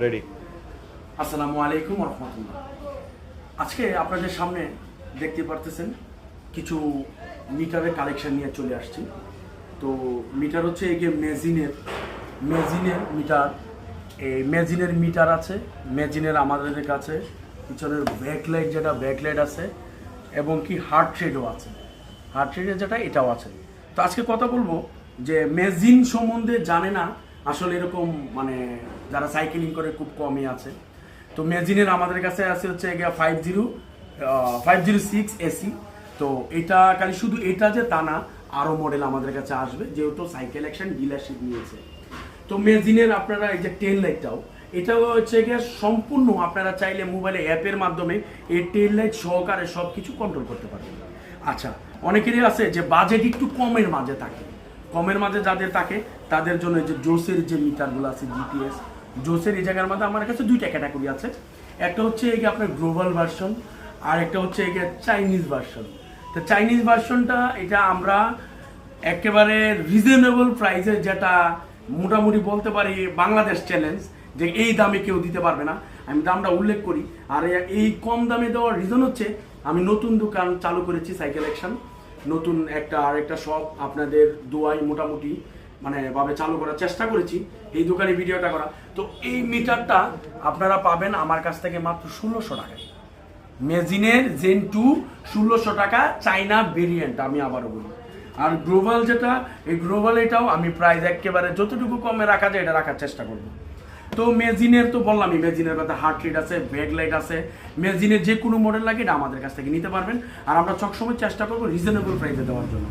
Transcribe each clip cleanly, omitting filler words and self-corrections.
Ready. আসসালামু আলাইকুম রহমতুল্লাহ। আজকে আপনাদের সামনে দেখতে পারতেছেন কিছু মিটারের কালেকশন নিয়ে চলে আসছি। তো মিটার হচ্ছে এই যে মেজিনের মিটার। এই মেজিনের মিটার আছে, মেজিনের আমাদের কাছে পিছনের ব্যাকলাইট যেটা ব্যাকলাইট আছে এবং কি হার্ট রেটও আছে, হার্ট রেটের যেটা এটাও আছে। তো আজকে কথা বলবো যে মেজিন সম্বন্ধে জানে না আসলে এরকম মানে যারা সাইকেলিং করে খুব কমই আছে। তো মেজিনের আমাদের কাছে আছে হচ্ছে 506 এসি। তো এটা খালি শুধু এটা যে তা না, আরও মডেল আমাদের কাছে আসবে যেহেতু সাইকেল অ্যাকশন ডিলারশিপ নিয়েছে। তো মেজিনের আপনারা এই যে টেল লাইটটাও, এটাও হচ্ছে গিয়ে সম্পূর্ণ আপনারা চাইলে মোবাইলে অ্যাপের মাধ্যমে এই টেল লাইট সহকারে সব কিছু কন্ট্রোল করতে পারবেন। আচ্ছা, অনেকেরই আছে যে বাজেট একটু কমের মাঝে থাকে, কমের মাঝে যাদের থাকে তাদের জন্য এই যে জোসের যে মিটারগুলো আছে জিপিএস জোসের, এই জায়গার মধ্যে আমার কাছে দুইটা ক্যাটাগরি আছে। একটা হচ্ছে এই আপনার গ্লোবাল ভার্সন, আর একটা হচ্ছে এই চাইনিজ ভার্সন। তো চাইনিজ ভার্সনটা এটা আমরা একেবারে রিজনেবল প্রাইসে, যেটা মোটামুটি বলতে পারি বাংলাদেশ চ্যালেঞ্জ, যে এই দামে কেউ দিতে পারবে না, আমি দামটা উল্লেখ করি। আর এই কম দামে দেওয়ার রিজন হচ্ছে আমি নতুন দোকান চালু করেছি সাইকেল অ্যাকশন, নতুন আরেকটা শপ আপনাদের দোয়াই মোটামুটি মানে ভাবে চালু করার চেষ্টা করেছি, এই দোকানে ভিডিওটা করা। তো এই মিটারটা আপনারা পাবেন আমার কাছ থেকে মাত্র 1600 টাকায়। মেজিনের জেন 2 1600 টাকা, চাইনা ভেরিয়েন্ট আমি আবারও বলি। আর গ্লোবাল যেটা, এই গ্লোবাল এটাও আমি প্রাইস একেবারে যতটুকু কমে রাখা যায় এটা রাখার চেষ্টা করব। তো মেজিনের তো বললামই, মেজিনের কথা হার্ট রেট আছে, ব্যাকলাইট আছে, মেজিনের যে কোনো মডেল লাগে এটা আমাদের কাছ থেকে নিতে পারবেন। আর আমরা সবসময় চেষ্টা করবো রিজনেবল প্রাইসে দেওয়ার জন্য।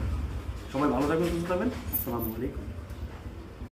সবাই ভালো থাকবেন, সুস্থ থাকবেন। আসসালামু আলাইকুম।